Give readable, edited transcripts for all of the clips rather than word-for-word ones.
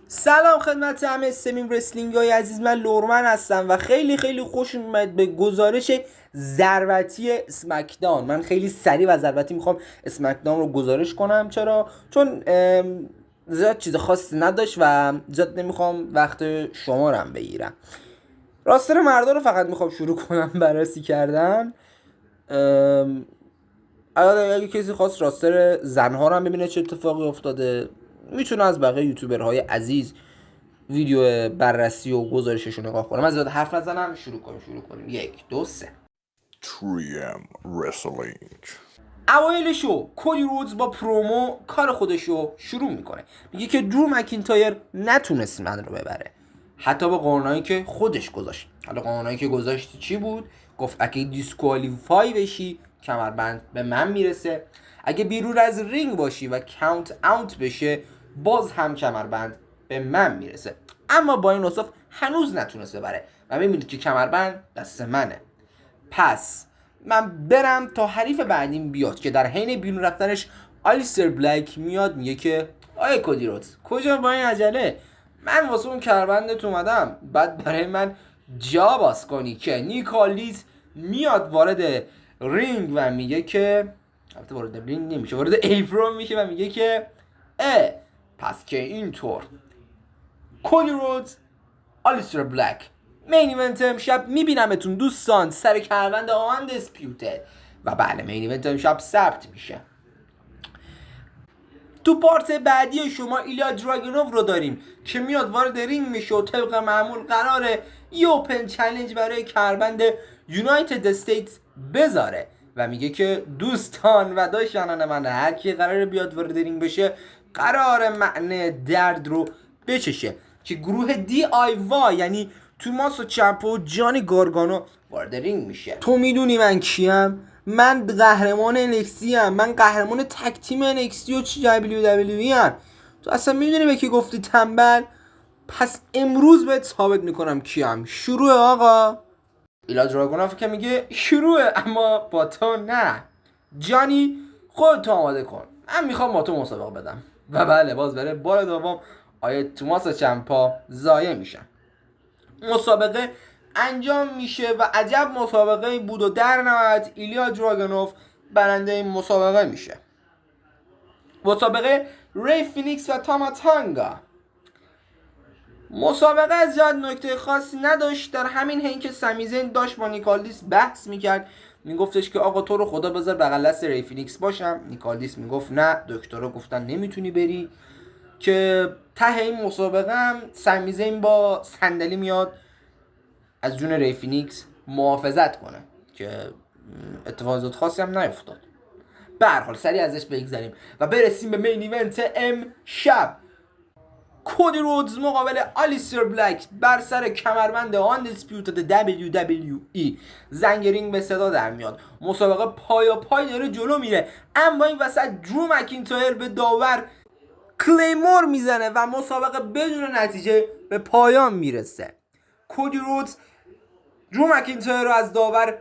سلام خدمت همه سمیم رسلینگ های عزیز، من لورمن هستم و خیلی خوش اومد به گزارش ضربتی اسمکدان. من خیلی سریع و ضربتی میخوام اسمکدان رو گزارش کنم. چرا؟ چون زیاد چیز خاصی نداشت و زیاد نمیخوام وقت شما رو هم بگیرم. راستر مردا رو فقط میخوام شروع کنم بررسی کردن. اگه کسی خواست راستر زنها رو هم ببینه چه اتفاقی افتاده، میتونه از بقیه یوتیوبرهای عزیز ویدیو بررسی و گزارشش رو نگاه کنم. من زیاد حرف نزنم، شروع کنیم. 1 2 3. 3M Wrestling. اوایل شو کودی رودز با پرومو کار خودش رو شروع میکنه. میگه که درو مکینتایر نتونست من رو ببره، حتی با قانونایی که خودش گذاشت. حالا قانونایی که گذاشت چی بود؟ گفت اگه دیسکوالیفای بشی کمربند به من میرسه، اگه بیرون از رینگ باشی و کاونت اوت بشه باز هم کمربند به من میرسه. اما با این اوصاف هنوز نتونست ببره و میبینید که کمربند دست منه. پس من برم تا حریف بعدیم بیاد که در حین بیرون رفتنش آلیستر بلک میاد میگه که آیه کودی رودز کجا با این عجله؟ من واسه اون کربندت اومدم، بعد برای من جا باز کنی. که نیکالیز میاد وارد رینگ و میگه که البته وارد رینگ نمیشه، وارد ایپرون میشه و میگه که پس که اینطور کودی رودز آلیستر بلک مین ایونت امشب میبینمتون دوستان سر کروند آن دیسپیوتد. و بله، مین ایونت امشب ثبت میشه. تو پارت بعدی شما ایلیا دراگونوف رو داریم که میاد وارد رینگ میشه و طبق معمول قراره یه اوپن چالش برای کروند یونایتد استیتس بذاره و میگه که دوستان و داشتنان من، هر کی قراره بیاد وارد رینگ بشه قراره معنی درد رو بچشه. که گروه دی آی وای یعنی توماس و چمپو و جانی گارگانو وارد رینگ میشه. تو میدونی من کیم؟ من قهرمان NXT ام، من قهرمان تک تیم NXT و WWE ام. تو اصلا میدونی به کی گفتی تنبل؟ پس امروز بهت ثابت میکنم کیم. شروع آقا. ایلا دراگونوف که میگه شروعه اما با تو نه. جانی خودتو آماده کن، من میخوام با تو مسابقه بدم. و بله، باز بره بار دوم آیه توماس و چمپا ضایع میشن. مسابقه انجام میشه و عجب مسابقه بود و در نهایت ایلیا دراگونوف برنده این مسابقه میشه. مسابقه ری فینیکس و تاما تانگا. مسابقه از زیاد نکته خاصی نداشت، در همین حین که سمیزین داشت با نیکالدیس بحث میکرد. میگفتش که آقا تو رو خدا بذار بغل دست ری فینیکس باشم. نیکالدیس میگفت نه، دکترها گفتن نمیتونی بری. که ته این مسابقه هم سمیزین با صندلی میاد از جون ری فینیکس محافظت کنه که اتفاقات خاصی هم نیفتاد. به هر حال سریع ازش بگذریم و برسیم به مین ایونت امشب. کودی رودز مقابل آلیستر بلک بر سر کمربند آن دیسپیوتد WWE. زنگرینگ به صدا در میاد. مسابقه پای داره جلو میره، اما این وسط درو مکینتایر به داور کلیمور میزنه و مسابقه بدون نتیجه به پایان میرسه. کودی رودز درو مکینتایر رو از داور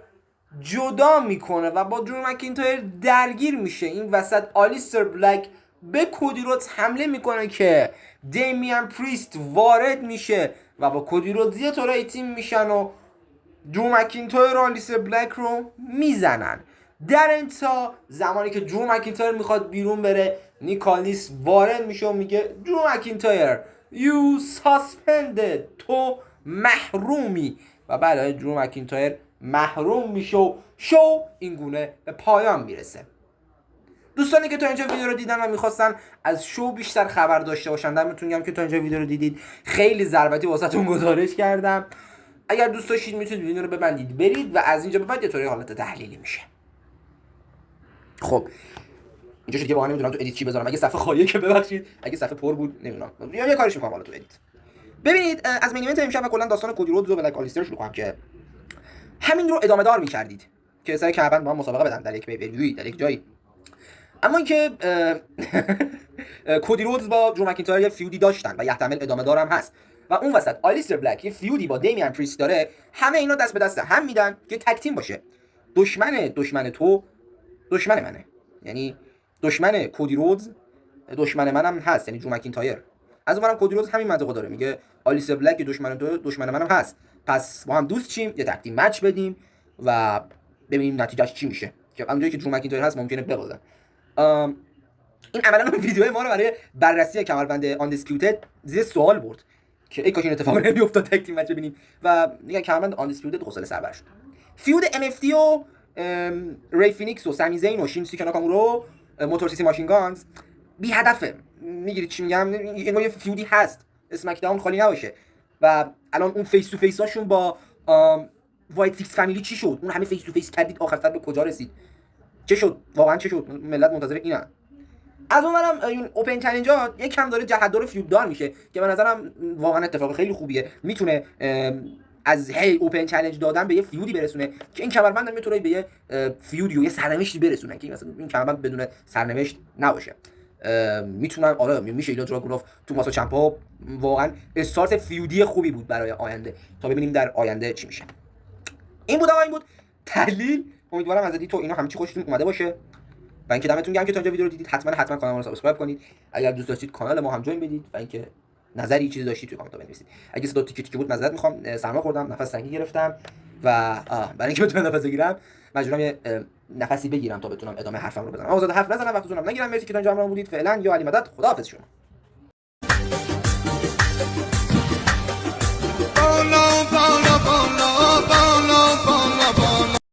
جدا میکنه و با درو مکینتایر درگیر میشه. این وسط آلیستر بلک به کودی رودز حمله میکنه که دیمیان پریست وارد میشه و با کودی رودز یه طورای تیم میشن و درو مکینتایر و آلیستر بلک رو میزنن. در انتها زمانی که درو مکینتایر میخواد بیرون بره، نیکالیس وارد میشه و میگه درو مکینتایر you suspended، تو محرومی. و بعد درو مکینتایر محروم میشه و شو اینگونه به پایان میرسه. دوستانی که تا اینجا ویدیو رو دیدن و میخواستن از شو بیشتر خبر داشته باشن، دمتون گرم که تا اینجا ویدیو رو دیدید. خیلی ضربتی واسهتون گزارش کردم. اگر دوست داشتید میتونید ویدیو رو ببندید برید و از اینجا به بعد یه طوری حالت تحلیلی میشه. خب اینجا شد که با نمیدونم تو ادیت چی بذارم. اگه صفحه خالیه که ببخشید، اگه صفحه پر بود نمیدونم، یه کارش میکنم حالا تو ادیت. ببینید، از مین ایونت امشب و کلا داستان کودی رودز و بلک آلیستر شروع کنم که همین رو ادامه دار می‌کردید که سر کمربند با هم مسابقه بدن در یک پی‌پریوی در یک جایی. اما اینکه کودی رودز با درو مکینتایر یه فیودی داشتن و یحتمل ادامه دارم هست و اون وسط آلیستر بلک یه فیودی با دیمیان پریست داره، همه اینا دست به دست هم میدن که تک تیم باشه. دشمن تو دشمن منه، یعنی دشمن کودی رودز دشمن منم هست، یعنی درو مکینتایر. از اونورم کودیروز همین منطقه داره، میگه آلیسیا بلک دشمن منم هست، پس با هم دوست چیم، یه تک تیم مچ بدیم و ببینیم نتیجهش چی میشه، که اونجایی که درو مکینتایر هست ممکنه ببازن. این عملا اون ویدیو ما رو برای بررسی کمربند آندیسپیوتد زیر سوال برد که ای کاش این اتفاق نمیافتاد تک تیم مچ ببینیم و میگن کمربند آندیسپیوتد حوصله سر بر شد. فیود MFT و ری فینیکس و سامی زین و شینسوکه ناکامورا موتور سیسی ماشین گانز بی هدفه. میگیرید چی میگم؟ انگار یه فیودی هست اسمک داون خالی نباشه و الان اون فیس تو فیس هاشون با وایت سیکس فامیلی چی شد؟ اون همه فیس تو فیس کردید آخر سر به کجا رسید؟ چه شد؟ واقعا چه شد؟ ملت منتظر اینن. از اونورم این اوپن چالش ها یکم داره جهت‌دار فیود دار میشه که به نظرم واقعا اتفاق خیلی خوبیه، میتونه از هی اوپن چالش دادن به یه فیودی برسونه که این کمربند هم میتونه به یه فیودی و یه سرنوشتی برسونه که مثلا این کمربند بدون سرنوشت نباشه. میتونن آره میشه اینا دراگونوف تو ماسو چمپا واقعا استارت فیودی خوبی بود برای آینده تا ببینیم در آینده چی میشه. این بود آقا، این بود تحلیل. امیدوارم از تو اینا همه چی خوشتون اومده باشه و اینکه دمتون گرم که تا اینجا ویدیو رو دیدید. حتما کانال ما رو سابسکرایب کنید، اگر دوست داشتید کانال ما هم جوین بدید و اینکه نظری چیزی داشتید توی کامنت بنویسید. اگه صدا تیکه بود معذرت میخوام، سرما خوردم، نفس تنگی گرفتم و برای اینکه بتونم نفس بگیرم مجبورم یه نفسی بگیرم تا بتونم ادامه حرفم رو بزنم. آزاد حرف نزنم وقتتونم نگیرم. مرسی که تا اینجا همراهم بودید. فعلا یا علی مدد، خداحافظ شما.